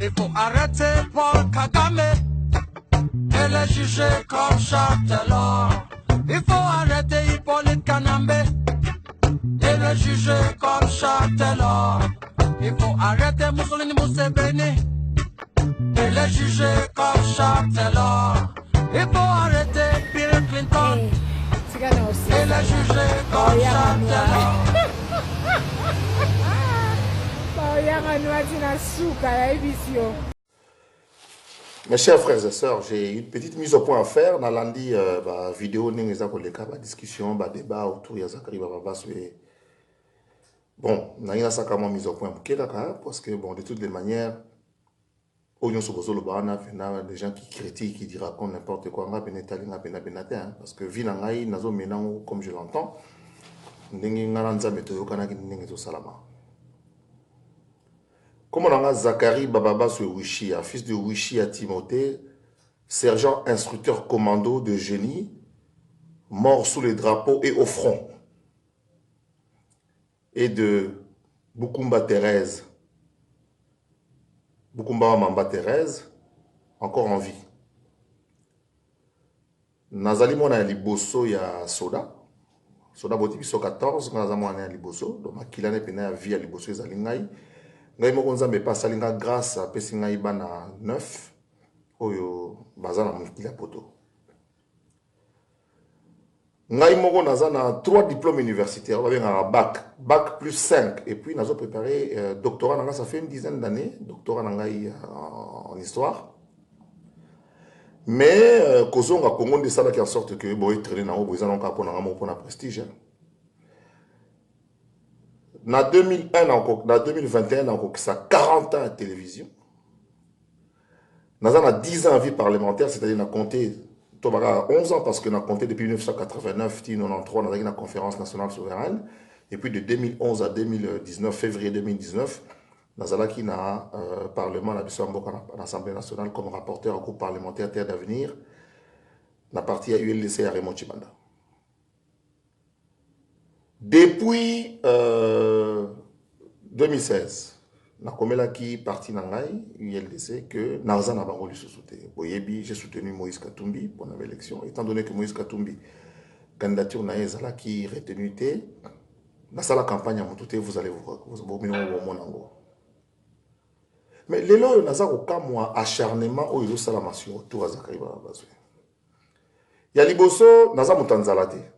Il faut arrêter Paul Kagame et les juger comme Châtelor. Il faut arrêter Hippolyte Kanambe et le juger comme Châtelor. Il faut arrêter Mussolini Museveni et le juger comme Châtelor. Il faut arrêter Bill Clinton et le juger comme Châtelor. Mes chers frères et sœurs, j'ai une petite mise au point à faire. Dans lundi, vidéo, discussion, débat autour de Zakari Bababaswe. Bon, on a une mise au point parce que, bon, de toutes les manières, des gens qui critiquent, qui racontent n'importe quoi, parce que, comme je l'entends, comme on a Zakari Bababaswe Wishia, fils de Wishia Timothée, sergent instructeur commando de génie, mort sous les drapeaux et au front, et de Bukumba Thérèse, Bukumba Mamba Thérèse, encore en vie. Nazali mona liboso ya soda, soda boti biso 14, nazali mona liboso, donc makilane pena ya vie ya liboso ezali ngai. Ngai moko nzambe pa salinga grâce a pesi ngai bana 9 oyo bazana mukila poto. Ngai moko nazana 3 diplômes universitaires, bac plus 5 et puis nazo préparé doctorat nanga, ça fait une dizaine d'années, doctorat nanga en histoire. Mais kozonga Congo de ça qui en sorte que boy traîner na obo ezana ka pona ngamo pona prestige. Na 2001 encore, na 2021 encore, ça 40 ans à télévision. Nous avons 10 ans à vie parlementaire, c'est-à-dire qu'on a compté 11 ans parce qu'on a compté depuis 1989, 1993, on a eu la conférence nationale souveraine. Et puis de 2011 à 2019, février 2019, nous avons eu le Parlement, l'Assemblée nationale comme rapporteur au groupe parlementaire Terre d'avenir, la partie à ULDC à Raymond Chibanda. Depuis 2016, nakomela qui parti nangai ULDC que naza na bango lisusuté. Boyebi, j'ai soutenu Moïse Katumbi pour l'élection. Étant donné que Moïse Katumbi candidature na ezala qui retenu té, na sala campagne à Moutouté, vous allez vous monango. Mais les lois naza ko kamwa acharnement au yelo sala masio autour à Zakari Bababaswe. Ya liboso naza mutanzalate.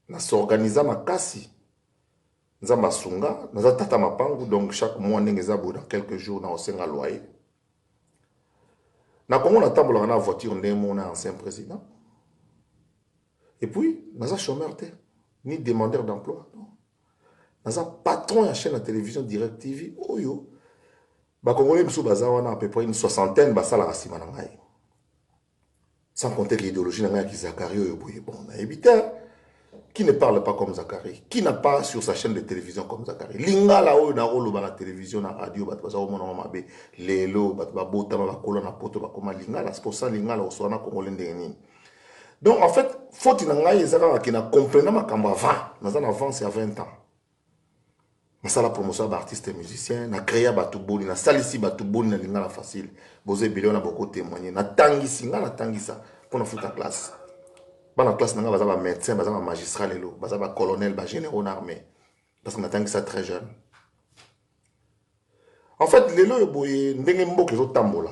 Na s'organisa makasi. Nous avons tata mapangu, donc chaque mois, nous avons dans quelques jours, nous avons un loyer. Nous avons une voiture, nous avons un ancien président. Et puis, nous avons chômeur, ni demandeur d'emploi. Nous avons patron de la chaîne de télévision Direct TV. Nous avons à peu près une soixantaine de salariés. Sans compter l'idéologie de Zakari. Bon, on a évité. Qui ne parle pas comme Zakari? Qui n'a pas sur sa chaîne de télévision comme Zakari? Linga la o na rolo la télévision na radio bat baza o mona mabe lelo bat ba bota ba kola na poto ba koma linga la c'est pour ça linga la osona congolais ndeni. Donc en fait faut ina ngai ezaka ki na comprendre makambo avant c'est à 20 ans. Na sala promotion d'artistes et musiciens, na créer batuboli na salisi batuboli na linga la facile. Boze bilio na beaucoup témoigner na tangisi nga na tangisa pour na futa classe. Dans la classe, nous avons un médecin, un magistrat, un colonel, un général armé. Parce qu'on attend ça très jeune. En fait, les lois, nous avons tambola.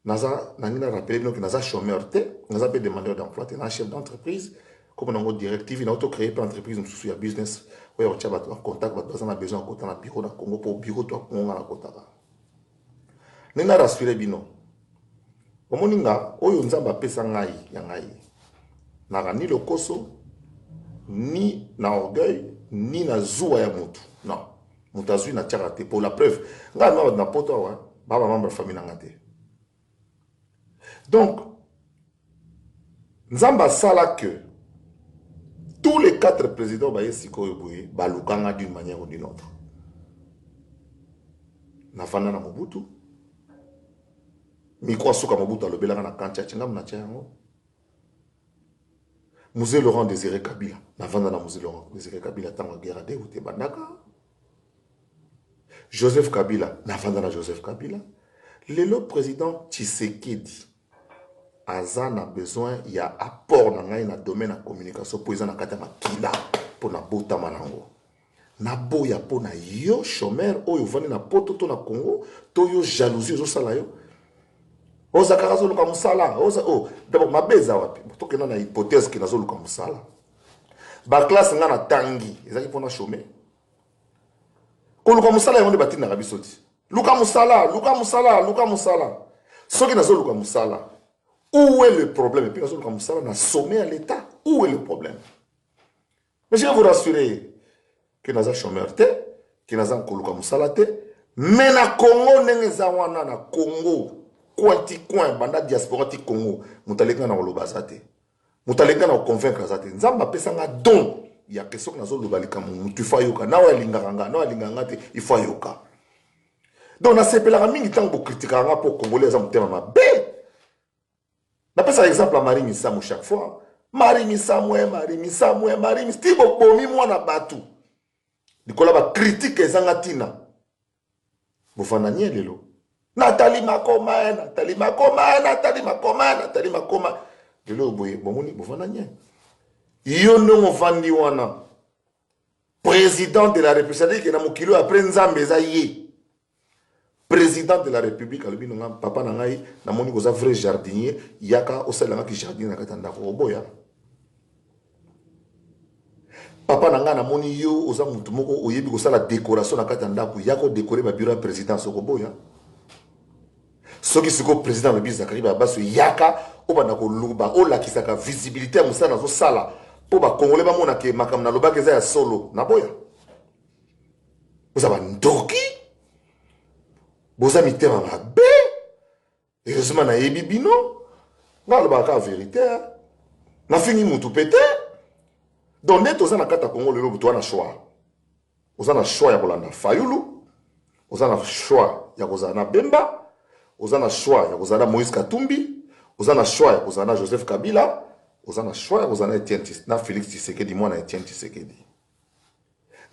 Nous avons rappelé que nous avons chômeur, nous avons demandeur d'emploi, nous avons chef d'entreprise, comme nous avons directive, nous avons créé une entreprise, nous avons un business, nous avons un contact, nous avons besoin de un bureau dans le Congo pour bureau de Congo. Nous avons rassuré bino. Omoninga, oyo nzamba pesa ngai ya ngai. Naka ni le koso, ni na orgueil, ni na zuwa ya mutu. Non. Mutazui na tiarate. Pour la preuve, nga na poto wa, baba membre famille nangate. Donc, nzamba sala que tous les 4 présidents ba yesiko yoboye, ba lukanga d'une manière ou d'une autre. Na fana na Mobutu. Mikwa suka Mobutu alobelanga na kancha chinga mna chango. Musée Laurent Désiré Kabila. Na vanda na Musée Laurent Désiré Kabila tango guerre de ou te bandaka. Joseph Kabila, Navandana Joseph Kabila, le président Tshisekedi, Azan a besoin, il y a apport dans le domaine de la communication pour les gens qui pour na bota manango. Na boya pour na yo chômeur, o yo vani na poto to na Congo, to yo jalousie zo sala yo. Oza karazo luka musala, oza d'abord ma beza wapi. To ke na hypothèse ki nazo luka musala. Ba classe nga na tangi, ezaki pona chômeur. Ko luka musala yo ndeba tina rabisoti. Luka musala, luka musala, luka musala. Soki nazo luka musala. Où est le problème? Et puis nazo luka musala na sommet à l'état. Où est le problème? Mais je vais vous rassurer que nous avons chômeur, que nous avons koluka musala te, mais na Congo nengeza wana na Congo, kwanti coin banda diaspora ti Congo, mutalenga na olobaza te. Mutalenga na convaincre za te. Nzamba pesa nga don ya question que nazo lobalika mutu fayoka, na wa linganga te, il faut yoka. Donc na sepela mingi tango critiquer nga pour congolais za mutema mabe. Na pesa exemple à Marie Misamou chaque fois. Marie Misamou, stibo bomi mwana batu. Nikola ba critique ezangatina. Bofana nye lelo. Nathalie Makoma. Lelo boye bomoni bofana nye. Yo no vandi wana. Président de la République na mokilo après nzambe eza ye. Président de la République alobi nga papa na ngai na moni koza vrai jardinier yaka osalanga ki jardin na katanda ko boya. Papa nanga na moni yo oza mutu moko oyebi ko sala décoration na katanda ko yako décorer ba bureau président soko boya. Soki siko président le Zakari Babaso yaka obana ko luba o la kisaka visibilité musana zo sala po ba congolais ba mona ke makam na loba keza ya solo na boya. Oza ba ndoki boza mitema mabe heureusement na yebi bino nga loba ka vérité na fini mutu pété. Donc, net aux anakata Congo le lobo na choix. Aux ana choix ya kolanda Fayulu, aux ana choix ya kozana Bemba, aux ana choix ya kozana Moïse Katumbi, aux ana choix ya kozana Joseph Kabila, aux ana choix ya kozana Etienne na Félix Tshisekedi moi na Etienne Tshisekedi.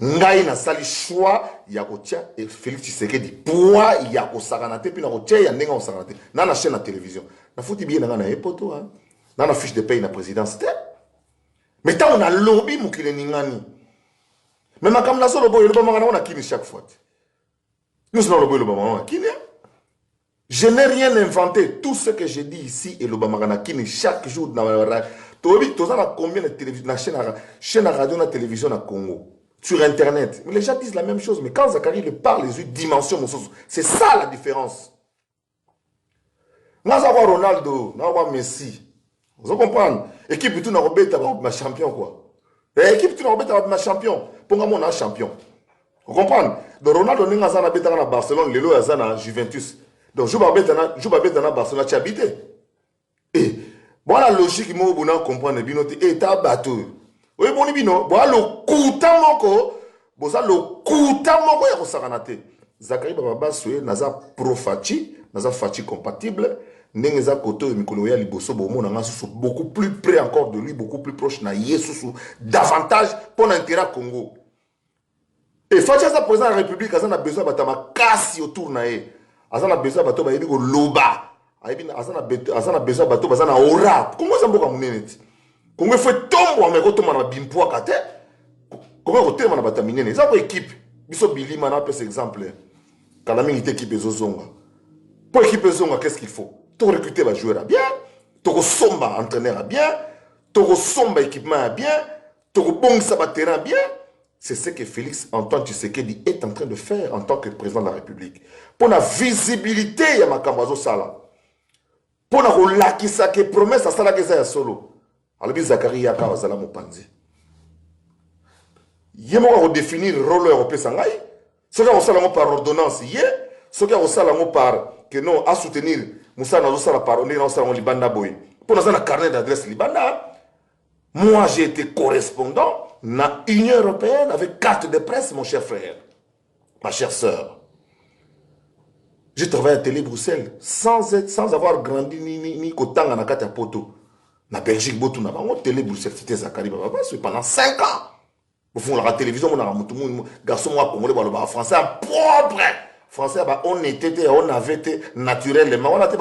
Ngai na sali choix ya kotia et Félix Tshisekedi poa ya kosakana te puis na kotia ya ndenga kosakana te. Na na chaîne na télévision. Na futi bien na epoto hein. Na na fiche de paye na présidence te. Mais tant on a lobby mukile ningani. Mais ma comme la solo boy le bamanga on a kini chaque fois. Nous sommes le boy le bamanga on a kini. Je n'ai rien inventé. Tout ce que je dis ici et le bamanga na kini chaque jour dans la Tobi toza na combien de télévision na chaîne radio na télévision na Congo sur internet. Mais les gens disent la même chose mais quand Zakari le parle les dimensions c'est ça la différence. Naza wa Ronaldo, na wa Messi. Vous comprenez? Équipe tout n'a pas ma champion quoi. Équipe tout n'a pas ma champion. Pour moi on a champion. Vous comprenez? Donc Ronaldo n'est pas à Barcelone, Lelo est à Juventus. Donc je vais à Barcelone, tu habites. Et bon la logique moi vous comprendre bino et ta bateau. Oui bon bino, bon le couta moko, bon ça le couta moko ya kosakanate. Zakari Baba Soué naza profati, naza fati compatible. Nengeza koto et mikolo ya liboso bomo na susu beaucoup plus près encore de lui, beaucoup plus proche na yesusu davantage pour l'intérêt Congo. Et face à ça président de la République azana besoin batama kasi autour na ye. Azana besoin bato ba yebi ko loba. Azana besoin bato bazana ora. Comment ça mboka munene? Congo fait tombo mais ko tomba na bimpo kate. Comment ko tema na bataminene? Ça ko équipe. Biso bilima na par exemple. Quand mingi équipe ezozonga. Pour équipe ezonga qu'est-ce qu'il faut? Tu recruter va jouer à bien, tu somba entraîneur à bien, tu somba équipement à bien, tu bon terrain à bien. C'est ce que Félix Antoine Tshisekedi est en train de faire en tant que président de la République. Pour la visibilité, il y a ma cambazo sala. Pour la lakisa que promesse à sala que ça solo. Alors bien Zakari Yaka wazala mopanzi. Yemo va redéfinir le rôle européen sangai. Ce qu'on sala par ordonnance hier, ce qu'on sala par que non à soutenir. Moussa n'a pas parlé dans Libanda Boy. Pour nous, on a un carnet d'adresse Libanda. Moi, j'ai été correspondant dans l'Union européenne avec carte de presse, mon cher frère, ma chère sœur. J'ai travaillé à Télé Bruxelles sans avoir grandi ni Kotanga na Kata Poto. Na Belgique, Botou, na Télé Bruxelles, c'était Zakari Baba pendant 5 ans. Au fond, la télévision, on a un garçon congolais, le français propre. Français, on était, on avait été naturellement. On a été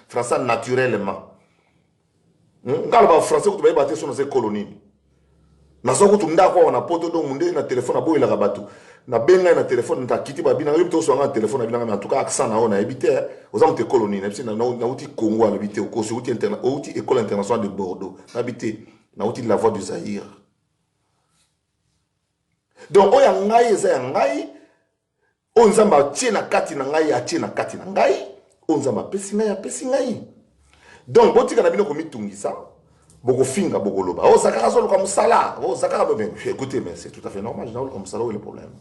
français naturellement. Quand le français, tu vas battre sur nos colonies. Na soko tumda kwa wana poto do munde na telefone abo ila rabatu na benga na telefone nta kiti ba bina yimto so nga telefone bina en tout cas accent na ona ebite ozam te colonie na bisi na uti Congo na bite ko so uti uti école internationale de Bordeaux na bite na uti la voix du Zaïre. Donc oya ngai eza ngai onzamba tie na kati na ngai atie na kati na ngai onzamba pesi ngai. Donc botika na bino ko mitungisa Boko finga, boko loba. Oh, Zakara solo comme ça là. Oh, Zakara, écoutez, mais c'est tout à fait normal. Je comme ça là, où est le problème?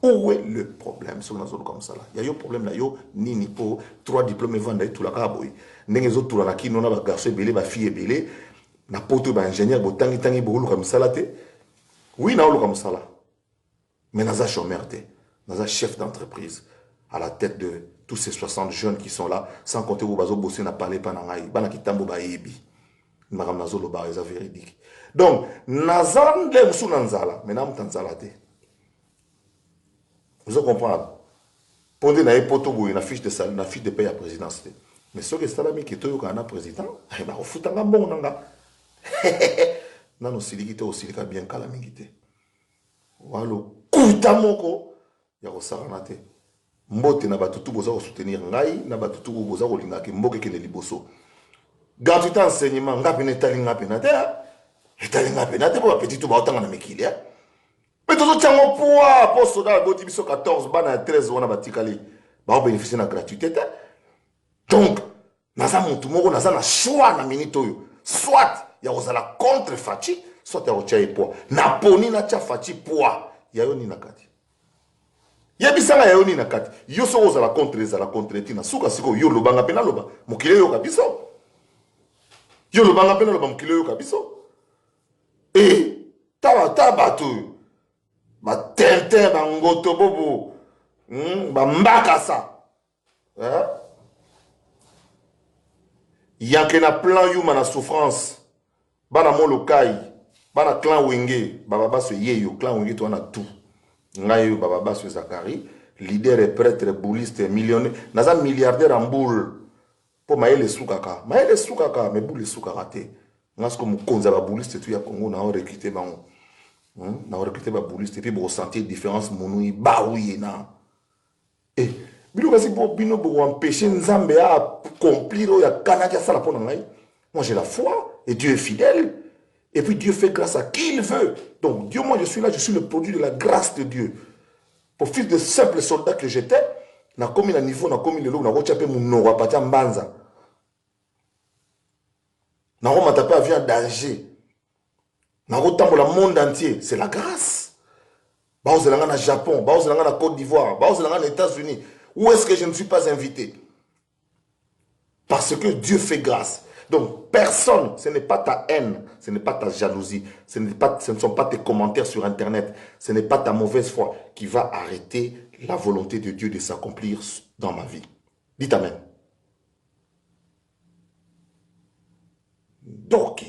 Où est le problème sur la zone comme ça là? Il y a un problème là, yo, nini po, 3 diplômes vendés, tout la caraboy. N'engez autres, tout la qui n'on a pas garçon belé, ma fille belé, n'a pas tout, ingénieur, botangi, tangi, bolo comme ça là, oui, n'a pas comme ça là. Mais n'a pas chômeur, n'a pas chef d'entreprise à la tête de tous ces 60 jeunes qui sont là, sans compter où bazo bosser n'a parlé pas n'a pas n'a kitambo ba yebi. Madame Nazolo Bareza véridique. Donc, Nazan le Moussou Nanzala, maintenant Tanzala te. Vous comprenez? Pondez na poto boy na fiche de salle, na fiche de paye à présidence. Mais ce que salami qui toyo kana président, eh ba ofutanga bon nanga. Nano silikite o silika bien kala mingite. Walo kuta moko ya ko sarana te. Mbote na batutu boza ko soutenir ngai, na batutu boza ko linga ke mboke ke ne liboso. Gratuité enseignement, ngapi netali ngapi na te, etali ngapi na te pour petit tout ba otanga na mekili. Mais tout tient poids pour soda boti biso 14 bana 13 wana batikali ba bénéficier na gratuité. Donc, naza mutu moko naza na choix na minute oyo. Soit ya ozala contre Fachi, soit ya otia poids. Na poni na tia Fachi poids, ya yo ni na kati. Yebisanga ya yo ni na kati. Yo so ozala contre tina suka siko yo lobanga pena loba. Mokile yo kabiso. Yo le banga pena le bamkile yo kabiso. Et tabatou. Ba tente ba ngoto bobo. Ba mbakasa. Hein? Yanke na plan yu mana souffrance. Bana mon lokai. Bana clan wenge. Baba baso yeyo. Clan wenge to na tout. Ngayo baba baso Zakari. Leader et prêtre, bouliste, millionnaire. Naza milliardaire en boule. Pour maïle soukaka, mais boule soukaka te. Parce que mon konza ba bouliste tu ya Congo na recruté bango. Na recruté ba bouliste et puis vous ressentez différence monui ba oui na. Et bilo kasi pour bino pour empêcher Nzambe à accomplir ya kanaka ça la pona ngai. Moi j'ai la foi et Dieu est fidèle. Et puis Dieu fait grâce à qui il veut. Donc Dieu, moi je suis là, je suis le produit de la grâce de Dieu. Pour fils de simple soldat que j'étais, na komi na niveau na komi lelo na rochape munoro apatia mbanza. Na roma tapé avion danger. Na rotambo la monde entier, c'est la grâce. Ba ozelanga na Japon, ba ozelanga na Côte d'Ivoire, ba ozelanga na États-Unis. Où est-ce que je ne suis pas invité? Parce que Dieu fait grâce. Donc personne, ce n'est pas ta haine, ce n'est pas ta jalousie, ce ne sont pas tes commentaires sur Internet, ce n'est pas ta mauvaise foi qui va arrêter la volonté de Dieu de s'accomplir dans ma vie. Dites Amen. Donc,